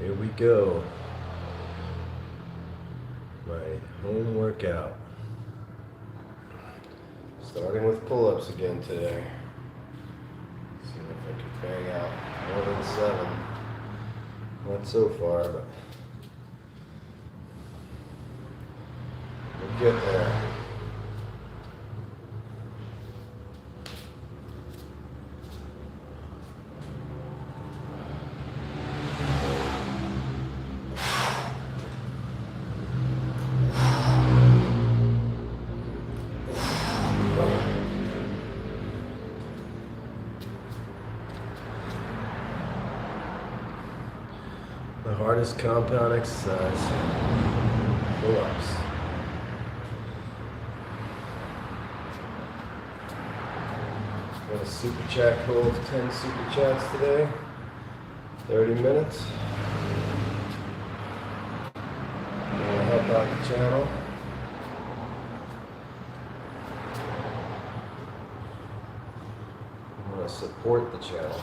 Here we go. My home workout. Starting with pull-ups again today. See if I can bang out more than 7. Not so far, but we'll get there. The hardest compound exercise, pull-ups. Got a super chat goal of 10 super chats today, 30 minutes. I'm gonna help out the channel. I'm gonna support the channel.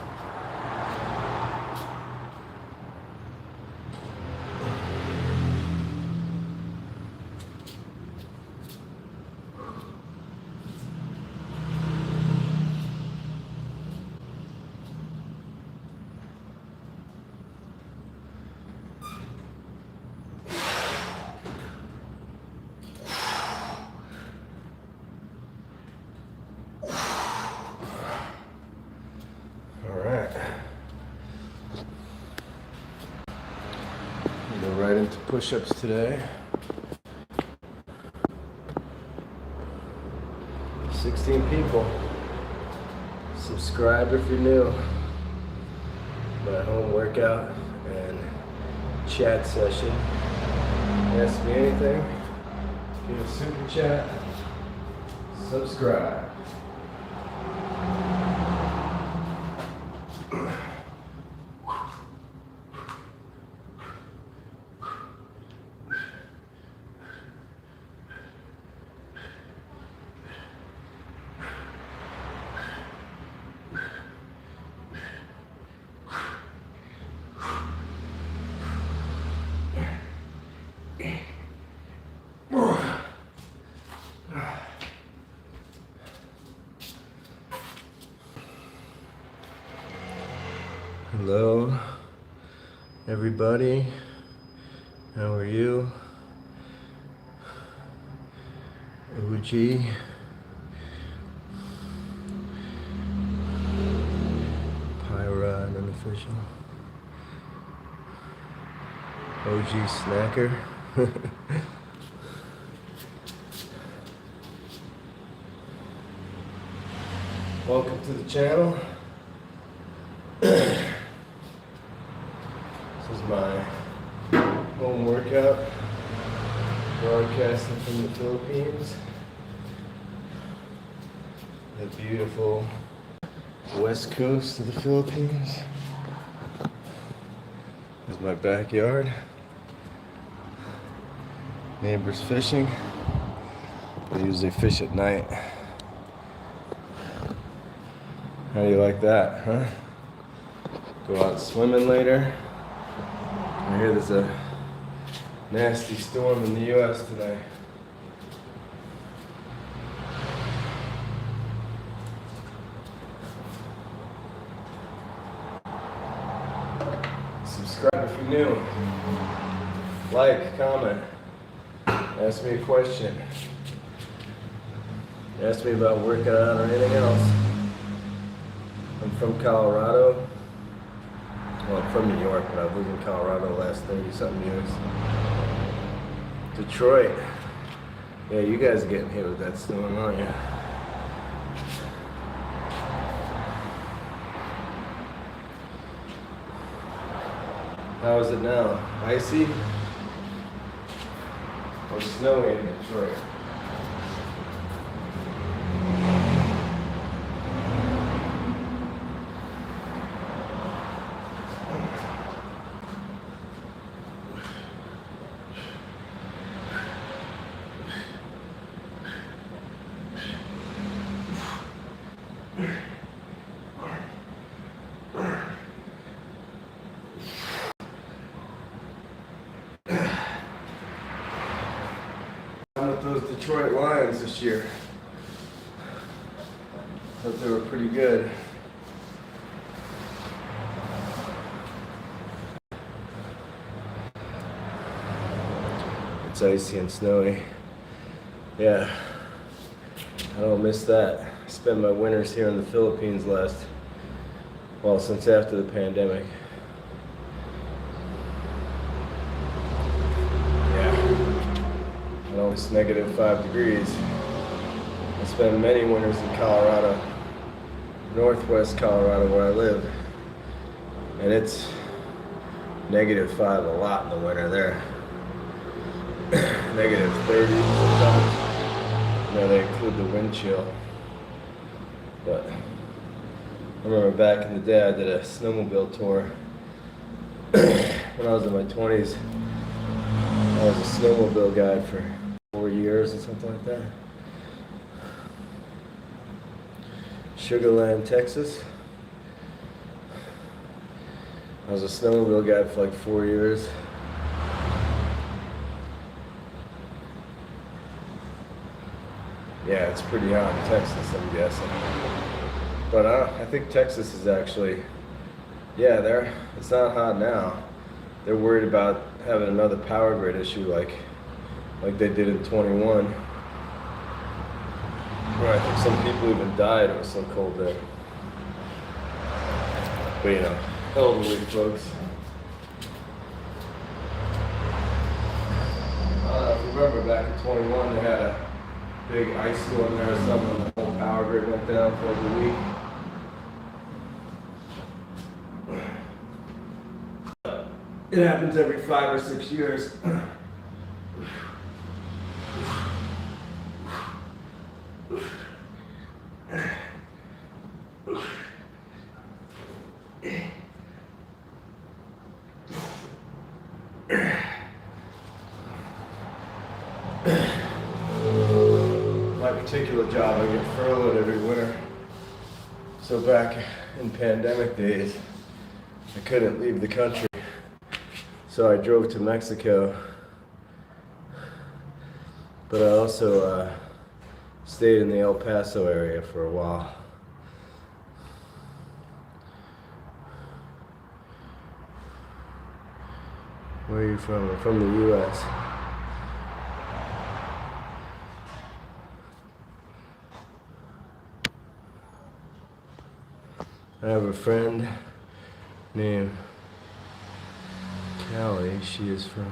Go right into push-ups today. 16 people. Subscribe if you're new. My home workout and chat session. Ask me anything. Give a super chat. Subscribe. Hello, everybody. How are you? OG. Pyra, unofficial. OG Snacker. Welcome to the channel. This is my home workout, broadcasting from the Philippines. The beautiful west coast of the Philippines. This is my backyard. Neighbors fishing. They usually fish at night. How do you like that, huh? Go out swimming later. I hear there's a nasty storm in the U.S. today. Subscribe if you're new. Like, comment. Ask me a question. Ask me about working out or anything else. I'm from Colorado. Well, I'm from New York, but I've lived in Colorado the last 30-something years. Detroit. Yeah, you guys are getting hit with that storm, aren't you? How is it now? Icy? Or snowy in Detroit? those Detroit Lions this year. Thought they were pretty good. It's icy and snowy. Yeah, I don't miss that. I spent my winters here in the Philippines since after the pandemic. Yeah, it's -5 degrees. I spent many winters in Colorado, northwest Colorado where I live, and it's -5 a lot in the winter there. -30 sometimes. They include the wind chill. But I remember back in the day I did a snowmobile tour when I was in my 20s. I was a snowmobile guide for 4 years or something like that. Sugar Land, Texas. I was a snowmobile guide for like 4 years. Yeah, it's pretty hot in Texas, I'm guessing. But I think Texas is actually, it's not hot now. They're worried about having another power grid issue like they did in 21. Where I think some people even died, it was so cold there. But elderly folks. Remember back in 21 they had a big ice storm there or something, the whole power grid went down for like a week. It happens every 5 or 6 years. My particular job, I get furloughed every winter. So back in pandemic days, I couldn't leave the country. So I drove to Mexico. But I also stayed in the El Paso area for a while. Where are you from? I'm from the U.S. I have a friend named Callie. She is from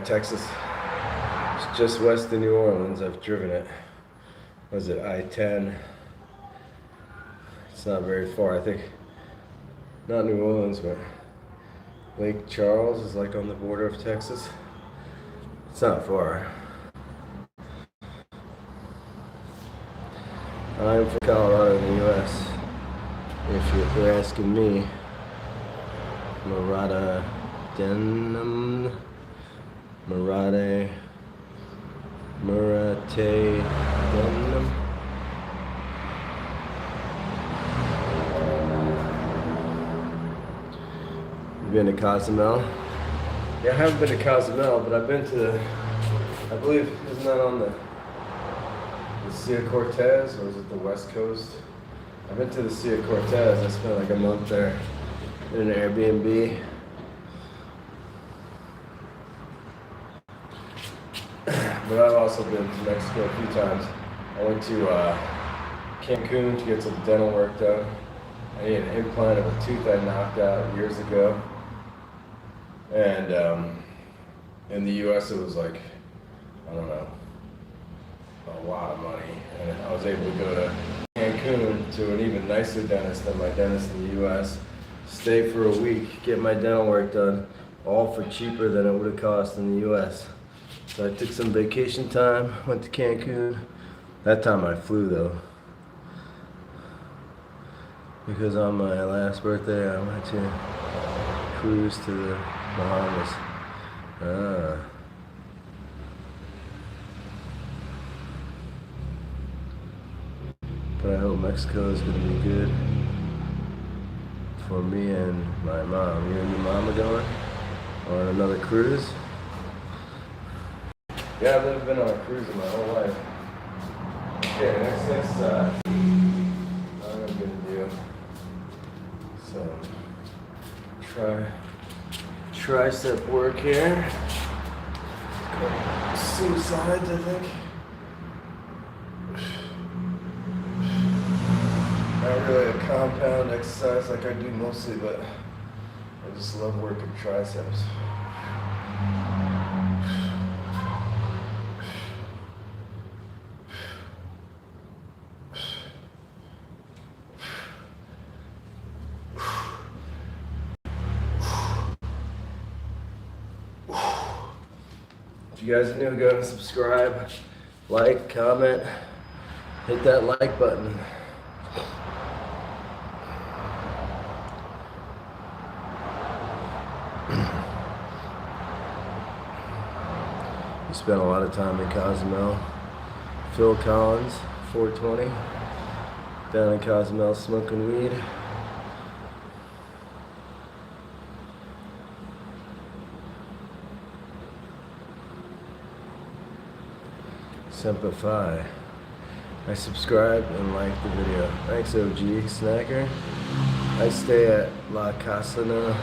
Texas. It's just west of New Orleans. I've driven it. Was it I-10? It's not very far. I think not New Orleans, but Lake Charles is like on the border of Texas. It's not far. I'm from Colorado in the U.S. If you're asking me, Marade Denum. You been to Cozumel? Yeah, I haven't been to Cozumel, but I've been to I believe, isn't that on the Sea of Cortez, or is it the West Coast? I've been to the Sea of Cortez. I spent like a month there in an Airbnb. But I've also been to Mexico a few times. I went to Cancun to get some dental work done. I needed an implant of a tooth I knocked out years ago. And in the US it was like, I don't know, a lot of money. And I was able to go to Cancun to an even nicer dentist than my dentist in the US. Stay for a week, get my dental work done, all for cheaper than it would have cost in the US. So I took some vacation time, went to Cancun. That time I flew though. Because on my last birthday I went to cruise to the Bahamas. But I hope Mexico is going to be good for me and my mom. You and your mom are going on another cruise? Yeah, I've never been on a cruise in my whole life. Okay, next, I'm gonna do. So, tricep work here. Suicides, I think. Not really a compound exercise like I do mostly, but I just love working triceps. If you guys are new, go and subscribe, like, comment, hit that like button. We spent a lot of time in Cozumel. Phil Collins, 420, down in Cozumel smoking weed. Semper Fi. I subscribe and like the video. Thanks, OG Snacker. I stay at La Casona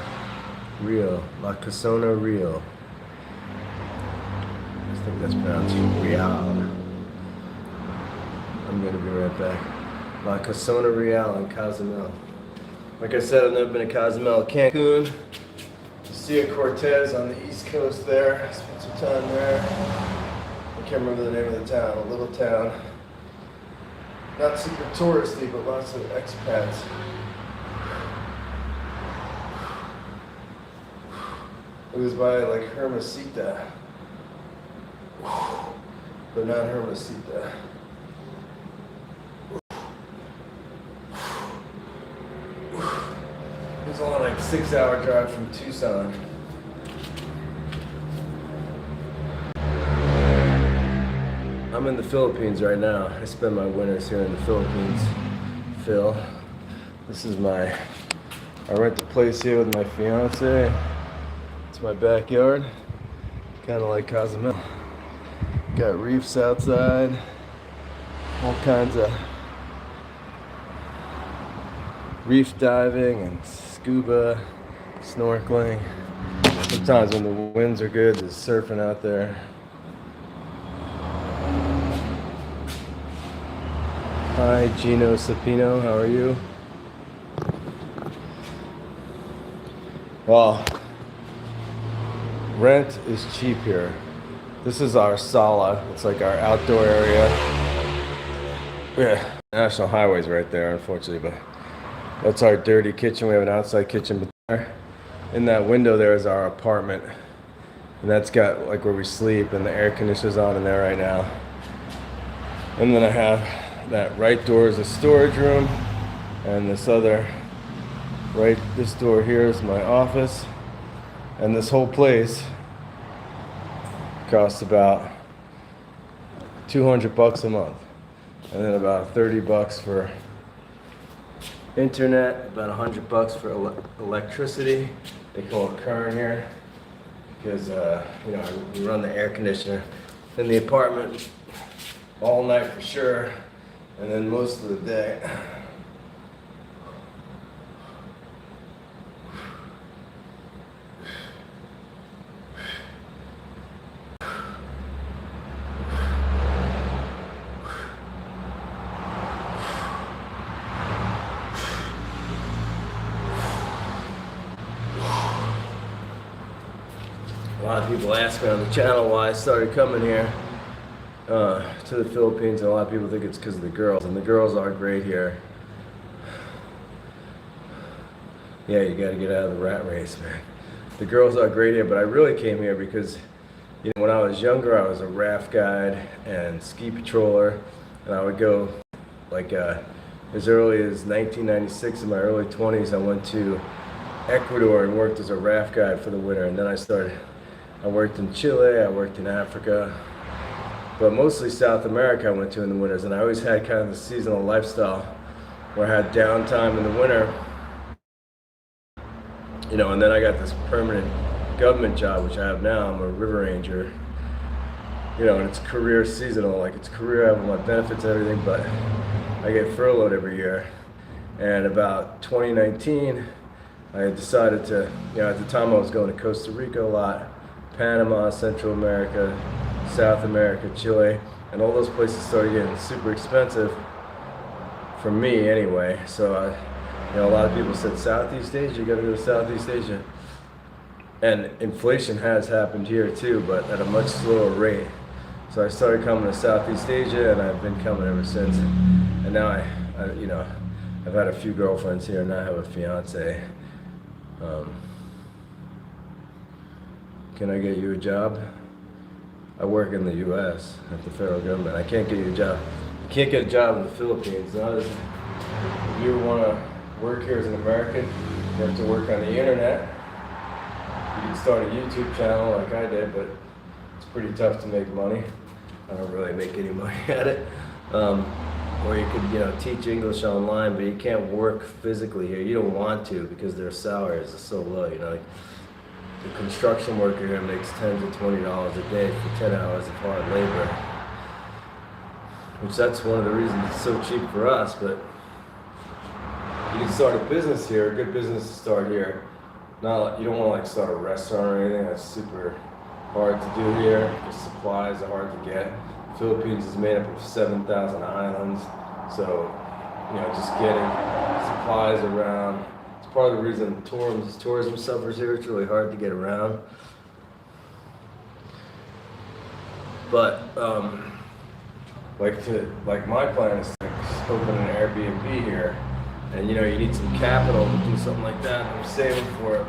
Rio. La Casona Rio. I think that's pronounced Real. I'm gonna be right back. La Casona Real in Cozumel. Like I said, I've never been to Cozumel. Cancun. Sea Cortez on the east coast there. Spent some time there. I can't remember the name of the town. A little town. Not super touristy, but lots of expats. It was by like Hermosita. But not Hermosita. It was only like a 6-hour drive from Tucson. I'm in the Philippines right now. I spend my winters here in the Philippines. Phil. This is I rent the place here with my fiance. It's my backyard. Kind of like Cozumel. Got reefs outside. All kinds of reef diving and scuba, snorkeling. Sometimes when the winds are good, there's surfing out there. Hi, Gino Sapino, how are you? Well, rent is cheap here. This is our sala. It's like our outdoor area. Yeah, National Highway's right there, unfortunately, but that's our dirty kitchen. We have an outside kitchen, but there, in that window there is our apartment. And that's got like where we sleep, and the air conditioner's on in there right now. And then I have that right door is a storage room, and this door here is my office, and this whole place costs about $200 a month, and then about $30 for internet, about $100 for electricity. They call it current here because we run the air conditioner in the apartment all night for sure. And then most of the day, a lot of people ask me on the channel why I started coming here to the Philippines, and a lot of people think it's because of the girls, and the girls are great here. Yeah, you got to get out of the rat race, man. The girls are great here, but I really came here because, when I was younger, I was a raft guide and ski patroller, and I would go like as early as 1996. In my early 20s, I went to Ecuador and worked as a raft guide for the winter, and then I worked in Chile, I worked in Africa, but mostly South America I went to in the winters, and I always had kind of the seasonal lifestyle where I had downtime in the winter and then I got this permanent government job, which I have now. I'm a river ranger, and it's career seasonal, like it's career, I have my benefits and everything, but I get furloughed every year. And about 2019, I decided to, at the time I was going to Costa Rica a lot, Panama, Central America, South America, Chile, and all those places started getting super expensive for me anyway. So, a lot of people said, Southeast Asia, you gotta go to Southeast Asia. And inflation has happened here too, but at a much slower rate. So I started coming to Southeast Asia, and I've been coming ever since. And now I've had a few girlfriends here, and now I have a fiance. Can I get you a job? I work in the U.S. at the federal government. I can't get you a job. You can't get a job in the Philippines. If you want to work here as an American, you have to work on the internet. You can start a YouTube channel like I did, but it's pretty tough to make money. I don't really make any money at it. Or you could, teach English online, but you can't work physically here. You don't want to because their salaries are so low. Like the construction worker here makes $10 to $20 a day for 10 hours of hard labor, which that's one of the reasons it's so cheap for us. But you can start a business here, a good business to start here. You don't want to start a restaurant or anything. That's super hard to do here because supplies are hard to get. The Philippines is made up of 7,000 islands, so just getting supplies around. It's part of the reason tourism suffers here. It's really hard to get around. But like my plan is to open an Airbnb here, and you need some capital to do something like that. I'm saving for it.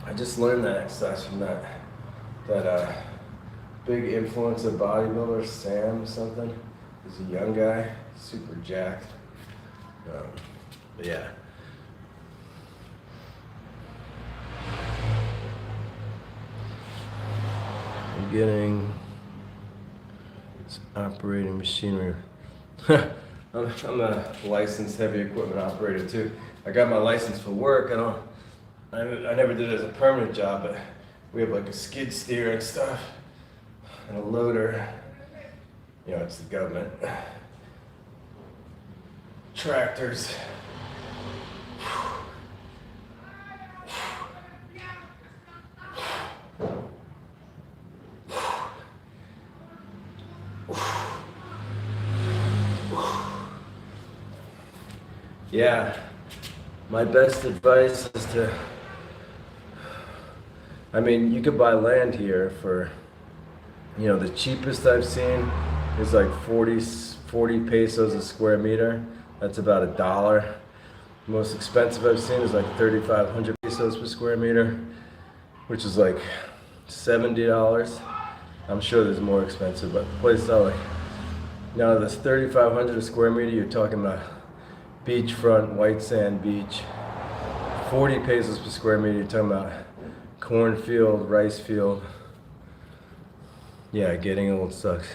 I just learned that exercise from that big influencer bodybuilder, Sam something. He's a young guy, super jacked. But yeah. I'm getting operating machinery. I'm a licensed heavy equipment operator too. I got my license for work. I never did it as a permanent job, but we have like a skid steer and stuff, and a loader. It's the government. Tractors. Yeah, my best advice is you could buy land here for, the cheapest I've seen is like 40 pesos a square meter. That's about $1. The most expensive I've seen is like 3,500 pesos per square meter, which is like $70. I'm sure there's more expensive, but the places I like. Now this 3,500 a square meter, you're talking about beachfront, white sand beach. 40 pesos per square meter, you're talking about cornfield, rice field. Yeah, getting old sucks.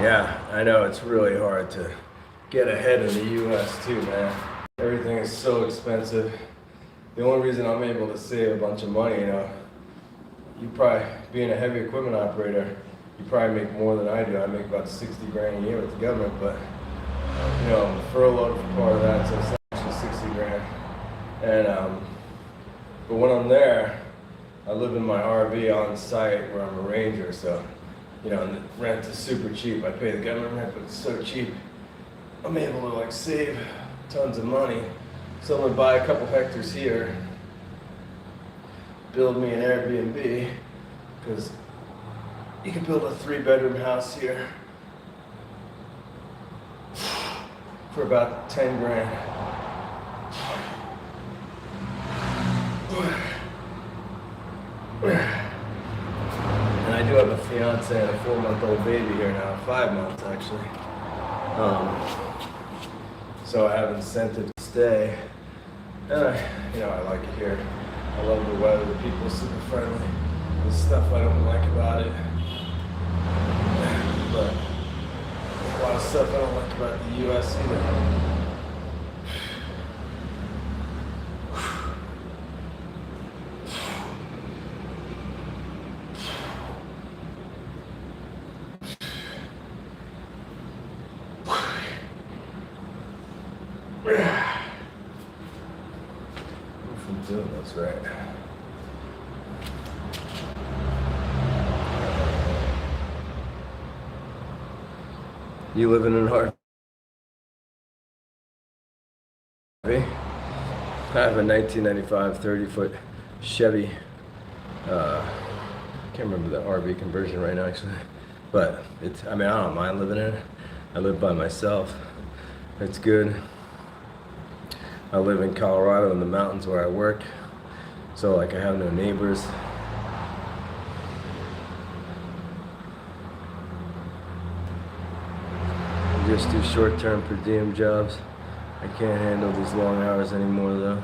Yeah, I know it's really hard to get ahead in the US too, man. Everything is so expensive. The only reason I'm able to save a bunch of money, you probably, being a heavy equipment operator, you probably make more than I do. I make about 60 grand a year with the government, but I'm furloughed for part of that, so it's actually 60 grand. And but when I'm there, I live in my RV on site where I'm a ranger, so and the rent is super cheap. I pay the government rent, but it's so cheap. I'm able to save tons of money. So I'm gonna buy a couple hectares here, build me an Airbnb, because you can build a 3-bedroom house here for about 10 grand. And I do have a fiance and a 4-month-old baby here now, 5 months actually. So I have incentive to stay. And I like it here. I love the weather, the people are super friendly. There's stuff I don't like about it. But a lot of stuff I don't like about the US either. I'm doing this right. You living in Harvey? I have a 1995 30-foot Chevy. Can't remember the RV conversion right now actually, but I don't mind living in it. I live by myself. It's good. I live in Colorado in the mountains where I work, so like I have no neighbors. I just do short-term per diem jobs. I can't handle these long hours anymore though.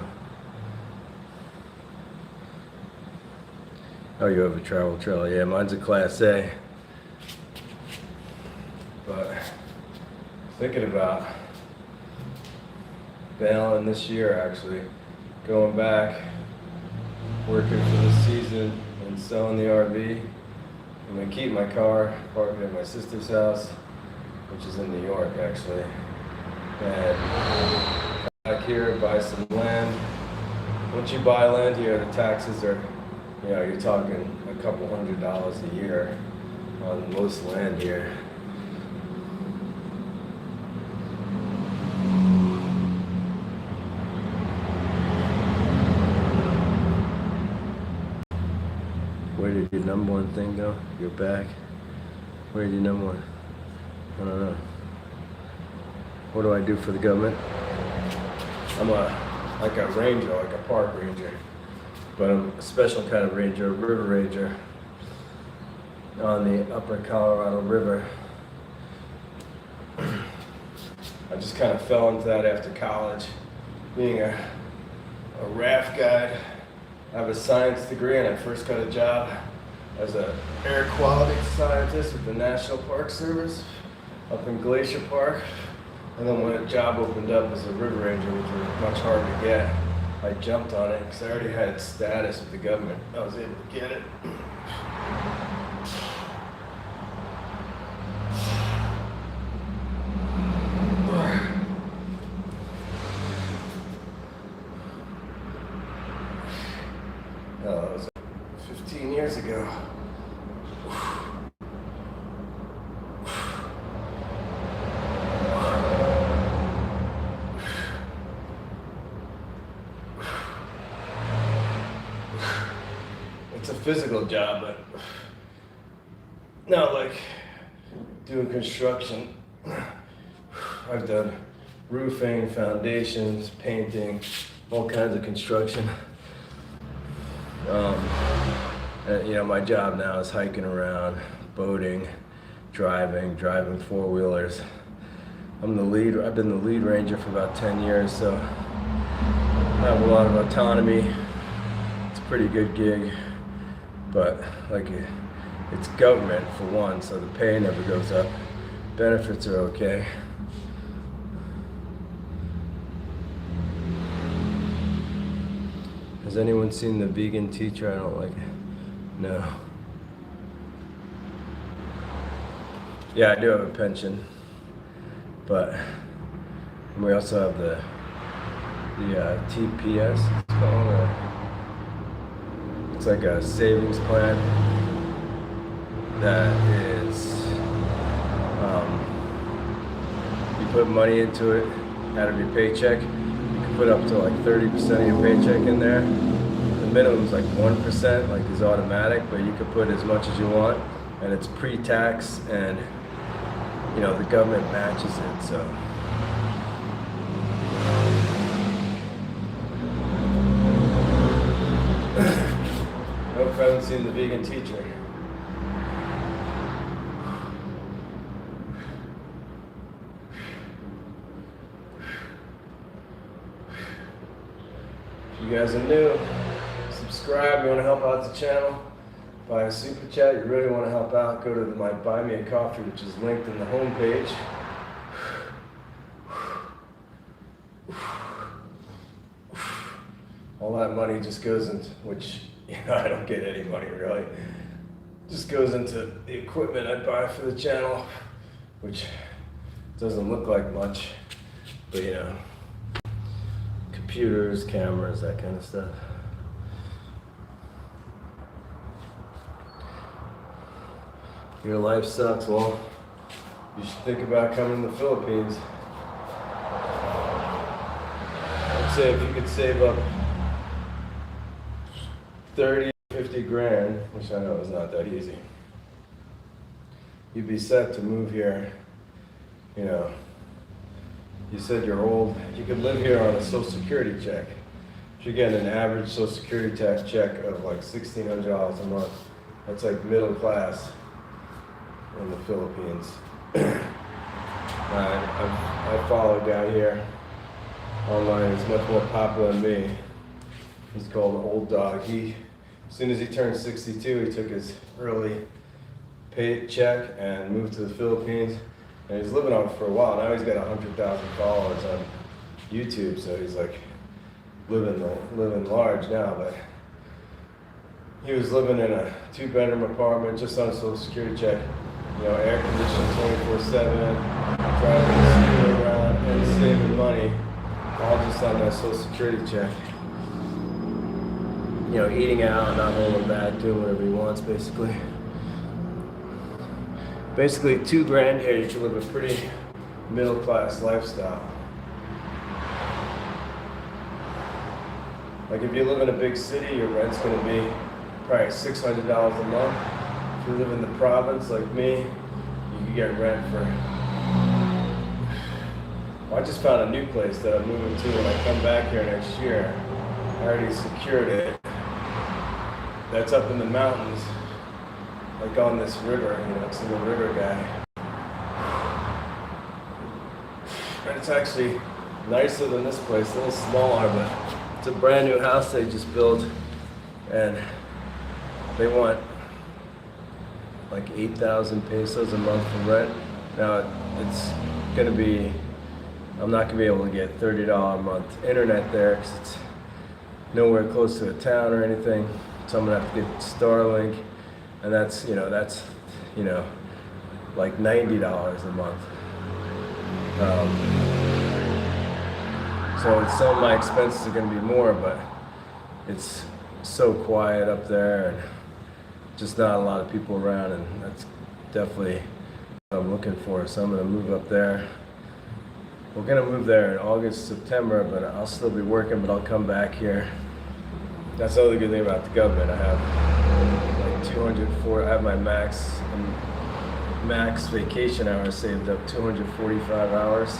Oh, you have a travel trailer? Yeah, mine's a Class A. But thinking about bailing this year actually, going back, working for the season and selling the RV. I'm gonna keep my car, park it at my sister's house, which is in New York actually, and come back here, buy some land. Once you buy land here, the taxes are, you're talking a couple $100 a year on most land here. Where did your number one thing go? Your back? Where did your number one? I don't know. What do I do for the government? I'm like a ranger, like a park ranger. But I'm a special kind of ranger, a river ranger on the upper Colorado River. I just kind of fell into that after college, being a raft guide. I have a science degree and I first got a job as an air quality scientist with the National Park Service up in Glacier Park. And then when a job opened up as a river ranger, which was much harder to get, I jumped on it because I already had status with the government. I was able to get it. Oh, that was 15 years ago. It's a physical job, but not like doing construction. I've done roofing, foundations, painting, all kinds of construction. My job now is hiking around, boating, driving four-wheelers. I've been the lead ranger for about 10 years, so I have a lot of autonomy. It's a pretty good gig, but it's government for one, so the pay never goes up. Benefits are okay. Has anyone seen The Vegan Teacher? I don't like it. No. Yeah, I do have a pension, but we also have the TPS. It's called. It's like a savings plan that is you put money into it out of your paycheck. You can put up to like 30% of your paycheck in there. The minimum is like 1%, like is automatic, but you can put as much as you want, and it's pre-tax, and the government matches it. So Nope, I haven't seen the vegan teacher. If you guys are new, subscribe. You want to help out the channel? Buy a super chat. You really want to help out? Go to my Buy Me a Coffee, which is linked in the homepage. All that money just goes into, which, you know, I don't get any money really. Just goes into the equipment I buy for the channel, which doesn't look like much, but you know, computers, cameras, that kind of stuff. Your life sucks, well, you should think about coming to the Philippines. I'd say if you could save up 30, 50 grand, which I know is not that easy, you'd be set to move here. You know, you said you're old, you could live here on a Social Security check. If you're getting an average Social Security tax check of like $1,600 a month, that's like middle class in the Philippines. I follow a guy here online, he's much more popular than me. He's called Old Dog. As soon as he turned 62, he took his early paycheck and moved to the Philippines. And he's living on it for a while. Now he's got 100,000 followers on YouTube, so he's like living large now. But he was living in a 2-bedroom apartment just on a Social Security check. You know, air conditioned 24/7, driving the scooter around and saving money, all just on that Social Security check. You know, eating out, not holding back, doing whatever he wants, basically. Basically, $2 grand here, you can live a pretty middle-class lifestyle. Like if you live in a big city, your rent's gonna be probably $600 a month. If you live in the province like me, you can get rent for... Well, I just found a new place that I'm moving to when I come back here next year. I already secured it. That's up in the mountains, like on this river, you know, it's in the river guy. And it's actually nicer than this place, a little smaller, but it's a brand new house they just built, and they want like 8,000 pesos a month for rent. Now it's gonna be, I'm not gonna be able to get $30 a month internet there because it's nowhere close to a town or anything. So I'm gonna have to get Starlink, and that's like $90 a month. So some of my expenses are gonna be more, but it's so quiet up there and just not a lot of people around, and that's definitely what I'm looking for. So I'm gonna move up there. We're gonna move there in August, September, but I'll still be working, but I'll come back here. That's the other good thing about the government. I have like 204, I have my max vacation hours saved up, 245 hours.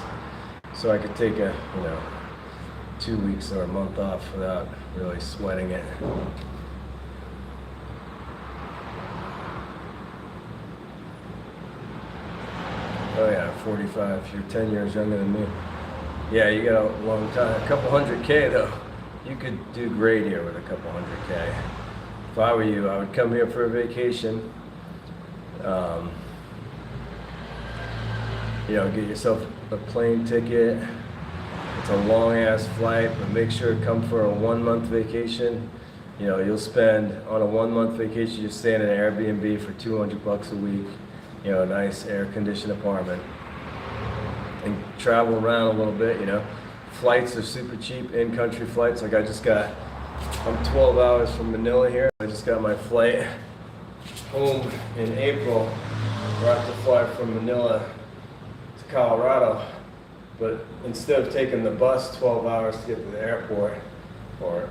So I could take 2 weeks or a month off without really sweating it. Oh yeah, 45, you're 10 years younger than me. Yeah, you got a long time, a couple $100K though. You could do great here with a couple $100K. If I were you, I would come here for a vacation. Get yourself a plane ticket. It's a long ass flight, but make sure to come for a 1-month vacation. You'll spend on a 1-month vacation, you're staying in an Airbnb for $200 a week. A nice air conditioned apartment. And travel around a little bit, Flights are super cheap, in-country flights. Like I'm 12 hours from Manila here. I just got my flight home in April. We're out to fly from Manila to Colorado. But instead of taking the bus 12 hours to get to the airport, or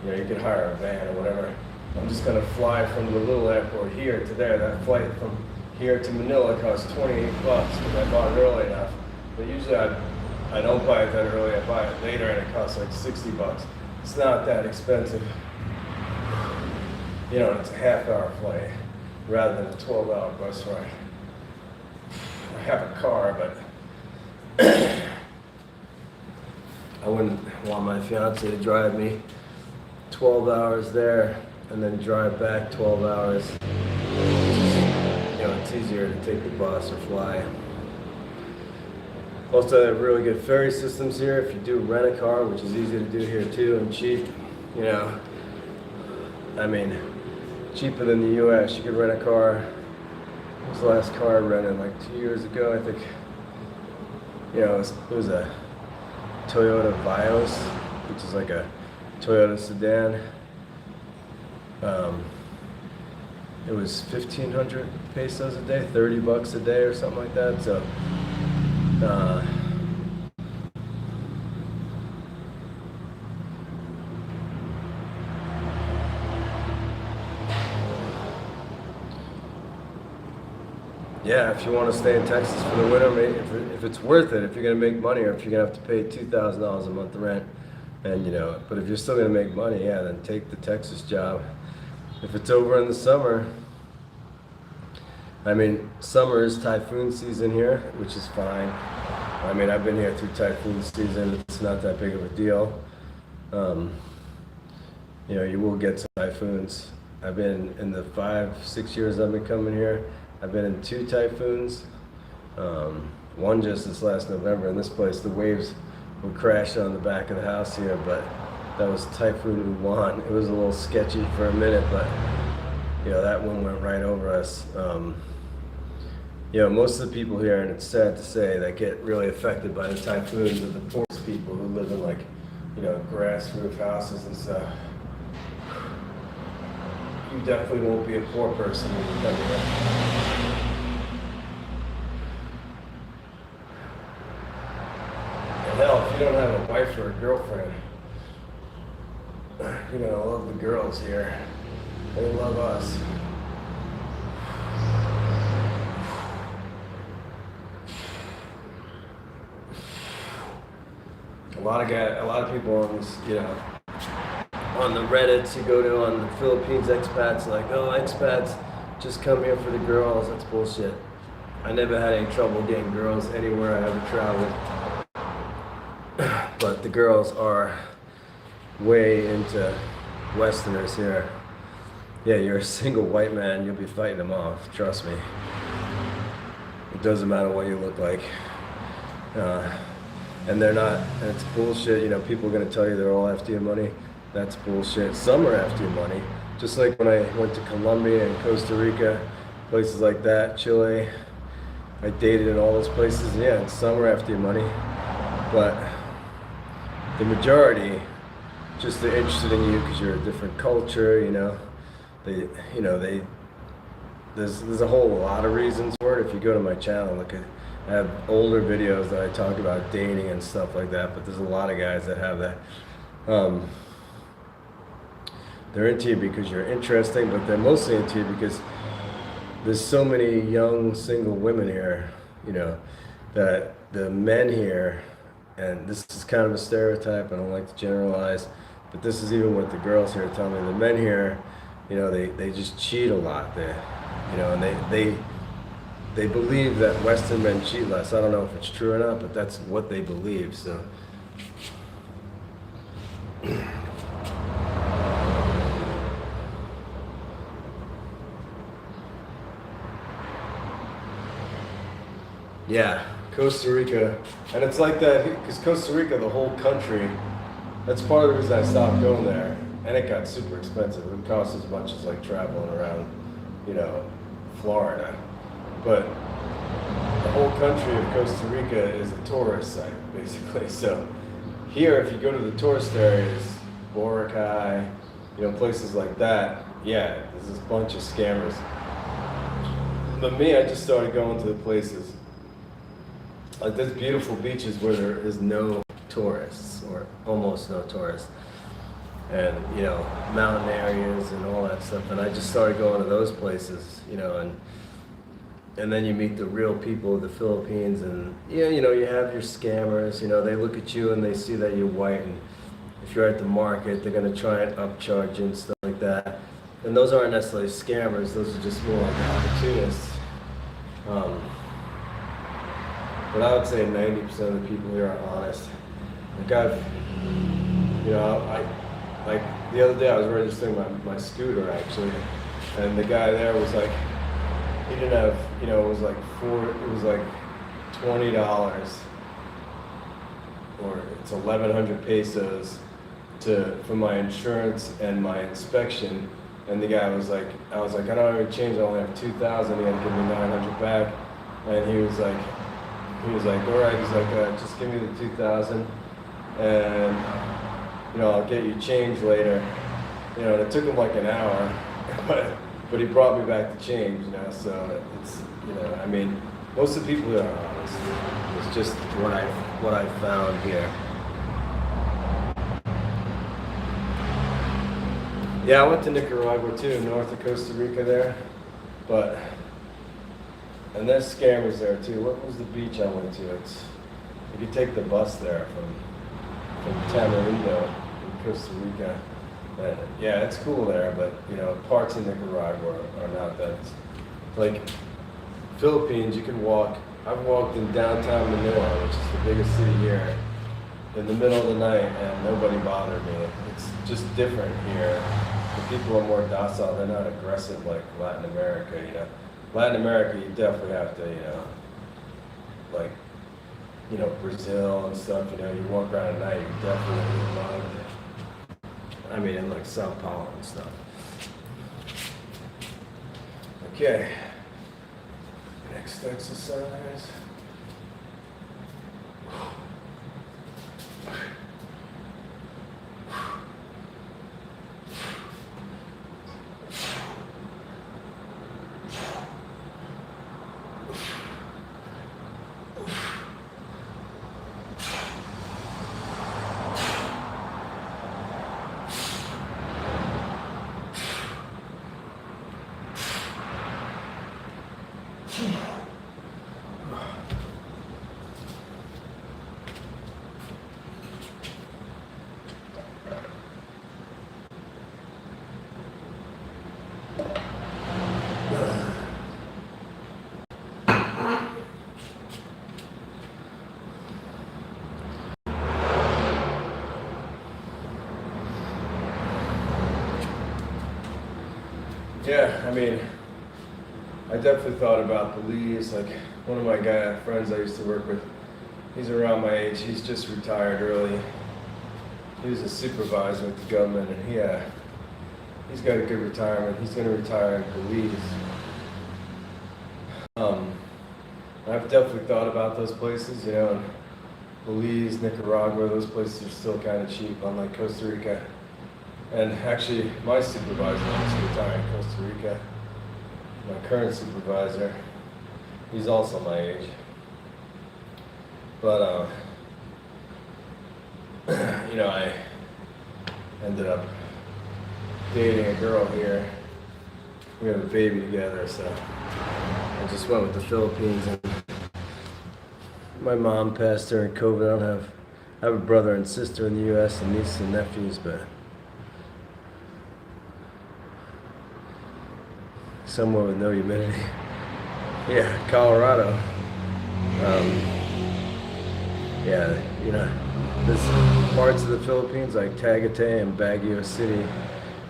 you could hire a van or whatever, I'm just gonna fly from the little airport here to there. That flight from here to Manila costs $28 because I bought it early enough. But usually I don't buy it that early, I buy it later and it costs like $60. It's not that expensive. You know, it's a half-hour flight rather than a 12-hour bus ride. I have a car, but I wouldn't want my fiance to drive me 12 hours there and then drive back 12 hours. You know, it's easier to take the bus or fly. Also, they have really good ferry systems here. If you do rent a car, which is easy to do here too and cheap, you know, I mean, cheaper than the US. You could rent a car. What was the last car I rented? Like 2 years ago, I think. You know, it was a Toyota Vios, which is like a Toyota sedan. It was 1,500 pesos a day, 30 bucks a day or something like that. So, yeah, if you want to stay in Texas for the winter, if it's worth it, if you're going to make money, or if you're going to have to pay $2,000 a month rent, and you know, but if you're still going to make money, yeah, then take the Texas job. If it's over in the summer, I mean, summer is typhoon season here, which is fine. I mean, I've been here through typhoon season. It's not that big of a deal. You know, you will get some typhoons. I've been in the 5-6 years I've been coming here, I've been in 2 typhoons. One just this last November. In this place, the waves would crash on the back of the house here, but that was Typhoon Uwan. It was a little sketchy for a minute, but you know, that one went right over us. You know, most of the people here, and it's sad to say, that get really affected by the typhoons are the poorest people who live in, like, you know, grass roof houses and stuff. You definitely won't be a poor person when you come here. And hell, if you don't have a wife or a girlfriend, you're gonna love the girls here. They love us. A lot of people on this, you know, on the Reddits you go to, on the Philippines expats, like, oh, expats just come here for the girls. That's bullshit. I never had any trouble getting girls anywhere I ever traveled. But the girls are way into Westerners here. Yeah, you're a single white man, you'll be fighting them off, trust me. It doesn't matter what you look like. And they're not, and it's bullshit. You know, people are going to tell you they're all after your money. That's bullshit. Some are after your money. Just like when I went to Colombia and Costa Rica, places like that, Chile, I dated in all those places. Yeah, and some are after your money. But the majority, just they're interested in you because you're a different culture, you know. There's a whole lot of reasons for it. If you go to my channel, look at, I have older videos that I talk about dating and stuff like that, but there's a lot of guys that have that. They're into you because you're interesting, but they're mostly into you because there's so many young single women here, you know, that the men here, and this is kind of a stereotype, I don't like to generalize, but this is even what the girls here tell me. The men here, you know, they just cheat a lot. You know, and they believe that Western men cheat less. I don't know if it's true or not, but that's what they believe. So, yeah, Costa Rica, and it's like that because Costa Rica, the whole country. That's part of the reason I stopped going there, and it got super expensive. It would cost as much as like traveling around, you know, Florida. But the whole country of Costa Rica is a tourist site, basically. So here, if you go to the tourist areas, Boracay, you know, places like that, yeah, there's this bunch of scammers. But me, I just started going to the places, like there's beautiful beaches where there is no tourists, or almost no tourists. And, you know, mountain areas and all that stuff. And I just started going to those places, you know, and then you meet the real people of the Philippines, and yeah, you know, you have your scammers, you know, they look at you and they see that you're white, and if you're at the market, they're gonna try and upcharge you and stuff like that. And those aren't necessarily scammers, those are just more like opportunists. But I would say 90% of the people here are honest. Like like the other day I was registering my scooter actually, and the guy there was like, he didn't have, it was like $20, or it's 1,100 pesos for my insurance and my inspection. And the guy was like, I was like, I don't have any change, I only have 2,000. He had to give me 900 back, and he was like, all right. He's like, just give me the 2,000, and I'll get you change later. And it took him like an hour, but he brought me back the change. So it's, I mean, most of the people here are honest. It's just what I found here. Yeah, I went to Nicaragua too, north of Costa Rica there, and there's scammers there too. What was the beach I went to? You could take the bus there from Tamarindo in Costa Rica. And yeah, it's cool there, but parts of Nicaragua are not that. Like Philippines, you can walk. I've walked in downtown Manila, which is the biggest city here, in the middle of the night, and nobody bothered me. It's just different here. The people are more docile. They're not aggressive like Latin America. Latin America, you definitely have to, Brazil and stuff. You walk around at night, you definitely get mugged. I mean, in like Sao Paulo and stuff. Okay. Next exercise. Yeah, I mean, I definitely thought about Belize. Like one of my friends I used to work with, he's around my age. He's just retired early. He was a supervisor with the government, and he's got a good retirement. He's going to retire in Belize. I've definitely thought about those places, and Belize, Nicaragua, those places are still kind of cheap, unlike Costa Rica. And actually, my supervisor wants to retire in Costa Rica. My current supervisor, he's also my age. But, I ended up dating a girl here. We have a baby together, so I just went with the Philippines. And my mom passed during COVID. I have a brother and sister in the U.S. and nieces and nephews, but somewhere with no humidity. Yeah, Colorado. There's parts of the Philippines like Tagaytay and Baguio City,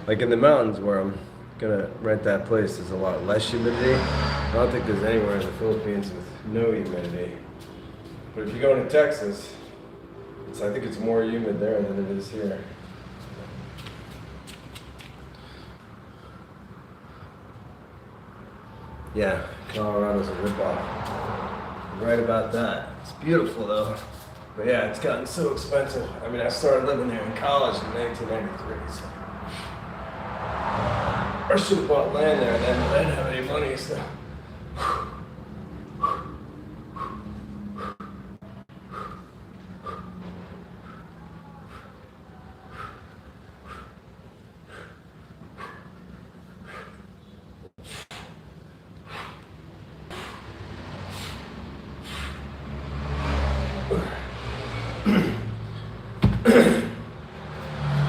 like in the mountains where I'm gonna rent that place, there's a lot less humidity. I don't think there's anywhere in the Philippines with no humidity. But if you go to Texas, I think it's more humid there than it is here. Yeah, Colorado's a ripoff. Right about that. It's beautiful though. But yeah, it's gotten so expensive. I mean, I started living there in college in 1993. So I should have bought land there, and then I didn't have any money, so.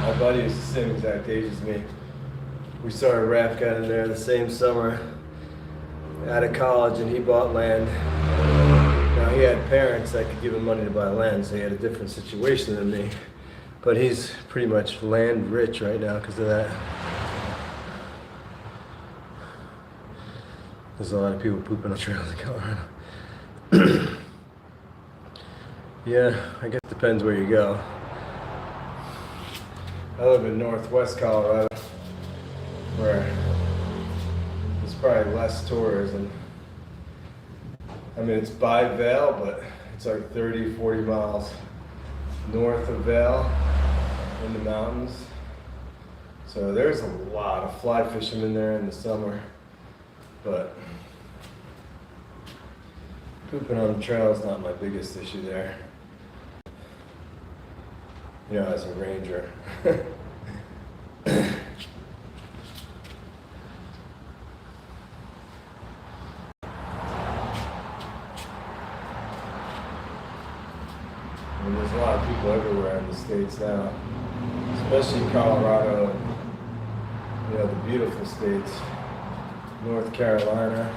My buddy is the same exact age as me. We started raft guiding there the same summer out of college, and he bought land. Now he had parents that could give him money to buy land, so he had a different situation than me. But he's pretty much land rich right now because of that. There's a lot of people pooping on trails in Colorado. Yeah, I guess it depends where you go. I live in northwest Colorado, where there's probably less tourism. I mean, it's by Vail, but it's like 30, 40 miles north of Vail in the mountains. So there's a lot of fly fishermen there in the summer, but pooping on the trail is not my biggest issue there. You know, as a ranger. I mean, there's a lot of people everywhere in the States now, especially Colorado and, you know, the beautiful states, North Carolina.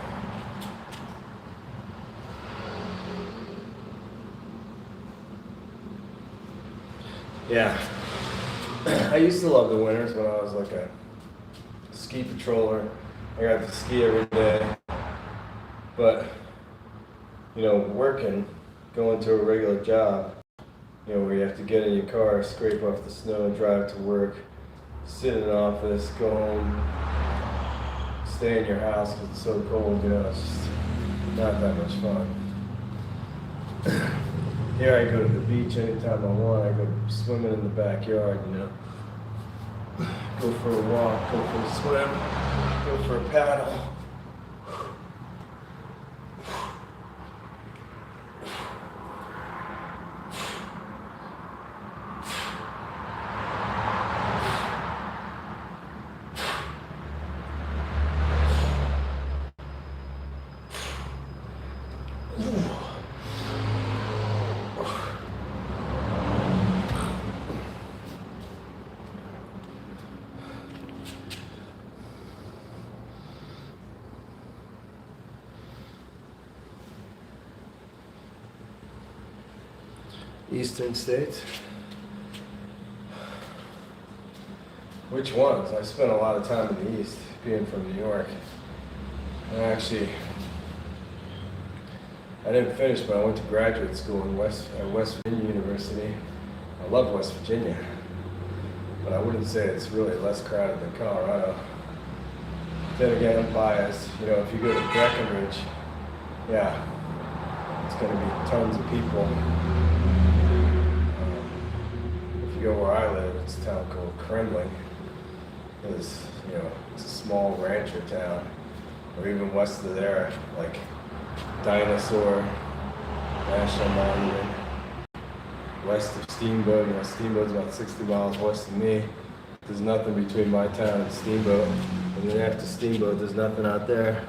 Yeah, I used to love the winters when I was like a ski patroller. I got to ski every day, but, you know, working, going to a regular job, you know, where you have to get in your car, scrape off the snow, drive to work, sit in an office, go home, stay in your house because it's so cold, you know, it's just not that much fun. Here I go to the beach anytime I want. I go swimming in the backyard, you know. Go for a walk, go for a swim, go for a paddle. Eastern states. Which ones? I spent a lot of time in the East, being from New York. And actually, I didn't finish, but I went to graduate school at West Virginia University. I love West Virginia, but I wouldn't say it's really less crowded than Colorado. Then again, I'm biased. You know, if you go to Breckenridge, yeah, it's going to be tons of people. Go where I live, it's a town called Kremling. It's, you know, it's a small rancher town. Or even west of there, like Dinosaur National Monument. West of Steamboat, you know, Steamboat's about 60 miles west of me. There's nothing between my town and Steamboat. And then after Steamboat, there's nothing out there.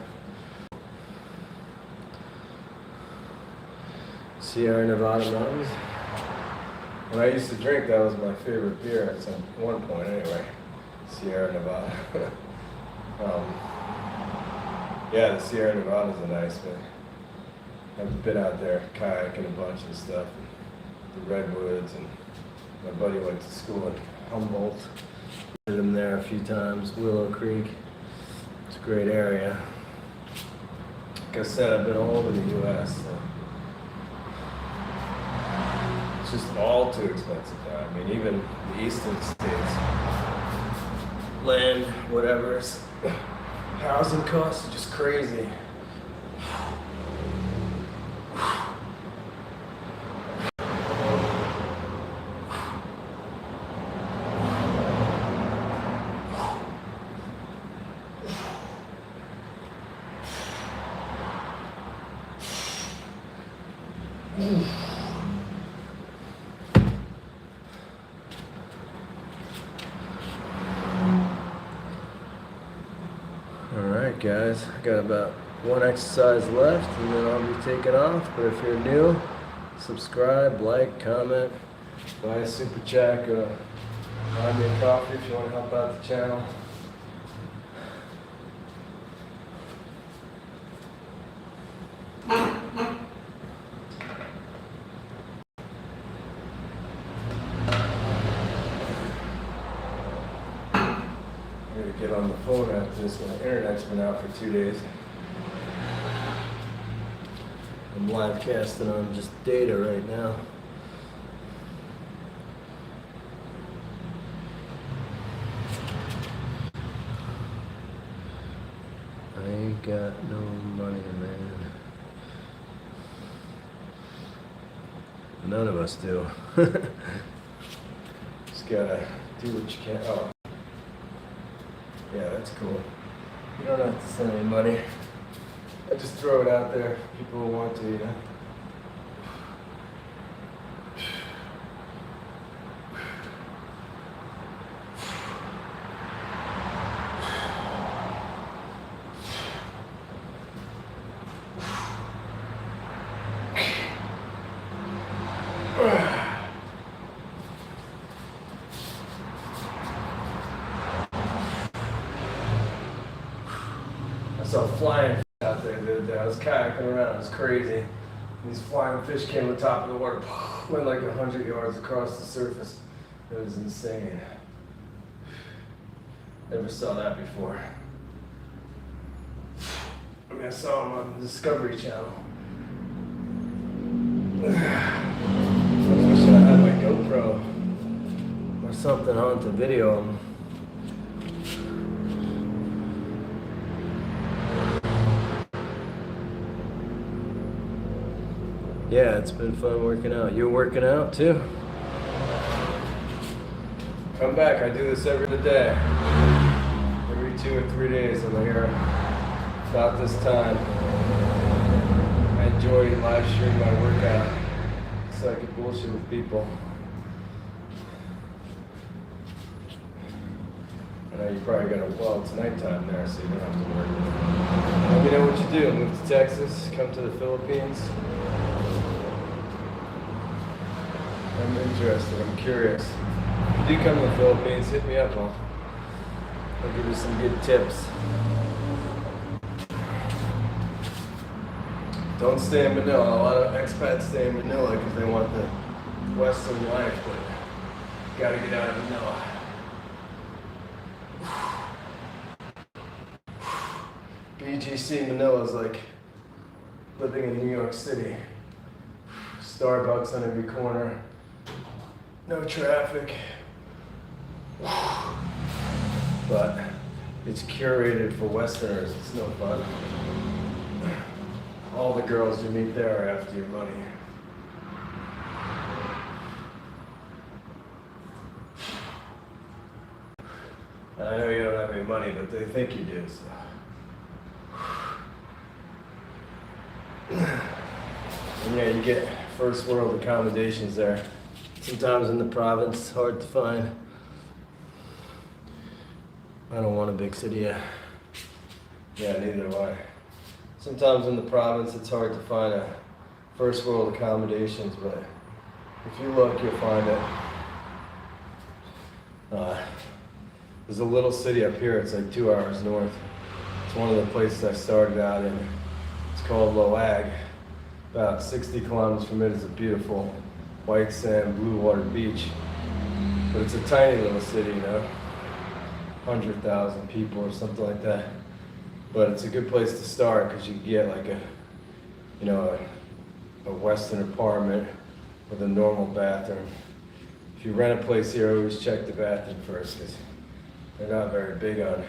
Sierra Nevada Mountains. When I used to drink, that was my favorite beer at some one point anyway. Sierra Nevada. Yeah, the Sierra Nevadas are nice, man. I've been out there kayaking a bunch and stuff. The redwoods, and my buddy went to school in Humboldt. Did him there a few times. Willow Creek. It's a great area. Like I said, I've been all over the U.S. So. It's just all too expensive now. I mean, even the eastern states, land, whatever, housing costs are just crazy. Alright guys, I got about one exercise left and then I'll be taking off. But if you're new, subscribe, like, comment, buy a super chat, go buy me a coffee if you want to help out the channel. on the phone after this. My internet's been out for 2 days. I'm live casting on just data right now. I ain't got no money, man. None of us do. Just gotta do what you can. Oh, yeah, that's cool. You don't have to send any money. I just throw it out there. People will want to, you know. I saw flying out there the other day. I was kayaking around. It was crazy. And these flying fish came to the top of the water, went like 100 yards across the surface. It was insane. Never saw that before. I mean, I saw them on the Discovery Channel. I wish I had my GoPro or something on to video them. Yeah, it's been fun working out. You're working out too? Come back. I do this every day. Every 2 or 3 days I'm here about this time. I enjoy live streaming my workout so I can bullshit with people. I know you probably got it's nighttime there, so you don't have to work. Let me know what you do. Move to Texas, come to the Philippines. I'm interested, I'm curious. If you do come to the Philippines, hit me up. I'll give you some good tips. Don't stay in Manila. A lot of expats stay in Manila because they want the Western life, but you gotta get out of Manila. BGC Manila is like living in New York City. Starbucks on every corner. No traffic. But it's curated for Westerners. It's no fun. All the girls you meet there are after your money. And I know you don't have any money, but they think you do, so. And yeah, you get first world accommodations there. Sometimes in the province, hard to find. I don't want a big city yet. Yeah, neither do I. Sometimes in the province, it's hard to find a first world accommodations, but if you look, you'll find it. There's a little city up here, it's like 2 hours north. It's one of the places I started out in. It's called Loag. About 60 kilometers from it is a beautiful white sand, blue water beach. But it's a tiny little city, you know, 100,000 people or something like that. But it's a good place to start because you get like a Western apartment with a normal bathroom. If you rent a place here, always check the bathroom first because they're not very big on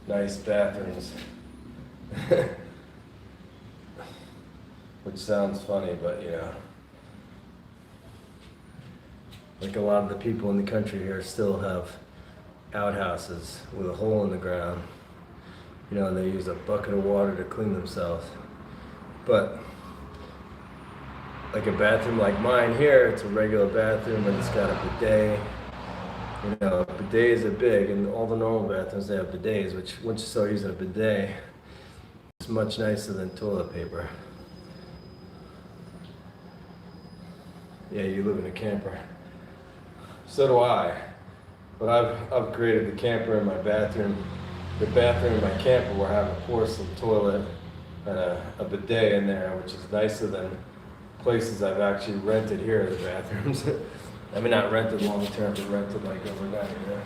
nice bathrooms. Which sounds funny, but you know, like a lot of the people in the country here still have outhouses with a hole in the ground. You know, and they use a bucket of water to clean themselves. But like a bathroom like mine here, it's a regular bathroom and it's got a bidet. You know, bidets are big, and all the normal bathrooms, they have bidets, which once you start using a bidet, it's much nicer than toilet paper. Yeah, you live in a camper. So do I. But I've upgraded the camper in my bathroom. The bathroom in my camper will have a porcelain toilet and a bidet in there, which is nicer than places I've actually rented here, the bathrooms. I mean, not rented long term, but rented like overnight, you know.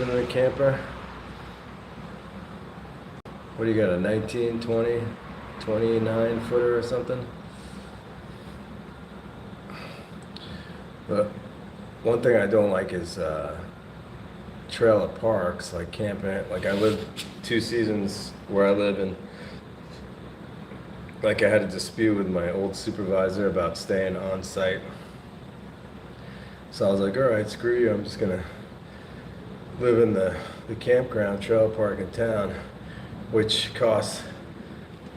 living in a camper? What do you got, a 19, 20, 29 footer or something? But one thing I don't like is trailer parks, like camping. Like I lived 2 seasons where I live in. Like I had a dispute with my old supervisor about staying on site. So I was like, all right, screw you. I'm just gonna live in the campground trailer park in town, which costs,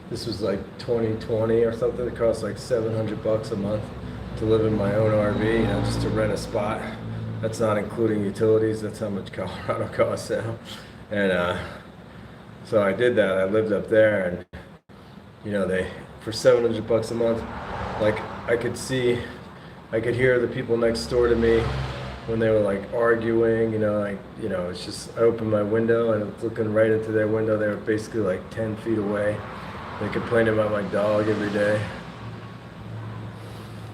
this was like 2020 or something, it cost like $700 a month to live in my own RV, you know, just to rent a spot. That's not including utilities. That's how much Colorado costs now. And so I did that. I lived up there, and you know, they, for $700 a month, like I could hear the people next door to me when they were like arguing, you know, like, you know, it's just, I opened my window and I was looking right into their window. They were basically like 10 feet away. They complained about my dog every day.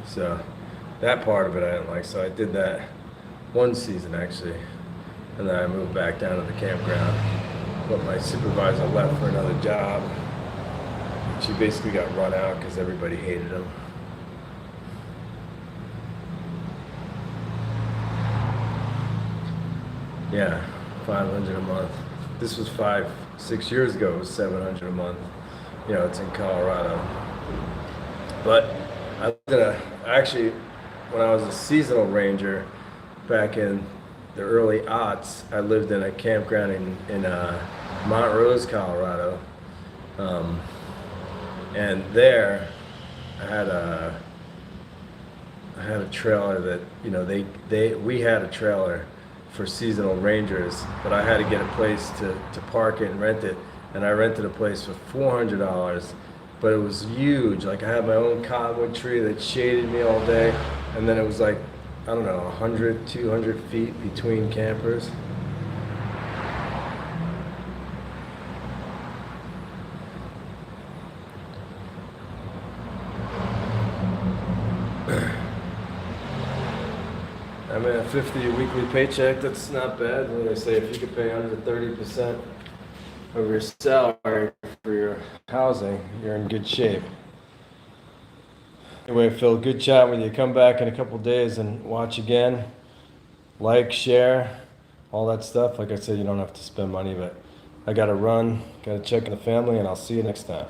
So that part of it I didn't like. So I did that 1 season actually. And then I moved back down to the campground. But my supervisor left for another job. She basically got run out because everybody hated him. Yeah, $500 a month. This was 5-6 years ago. It was $700 a month. You know, it's in Colorado. But actually, when I was a seasonal ranger back in the early aughts, I lived in a campground in Montrose, Colorado. And there, I had a trailer that, you know, we had a trailer for seasonal rangers, but I had to get a place to park it and rent it, and I rented a place for $400, but it was huge. Like I had my own cottonwood tree that shaded me all day, and then it was like, I don't know, 100, 200 feet between campers. I mean, a 50 weekly paycheck, that's not bad. When they say if you could pay under 30% of your salary for your housing, you're in good shape. Anyway, Phil, good chat with you. Come back in a couple days and watch again. Like, share, all that stuff. Like I said, you don't have to spend money, but I gotta run, gotta check on the family, and I'll see you next time.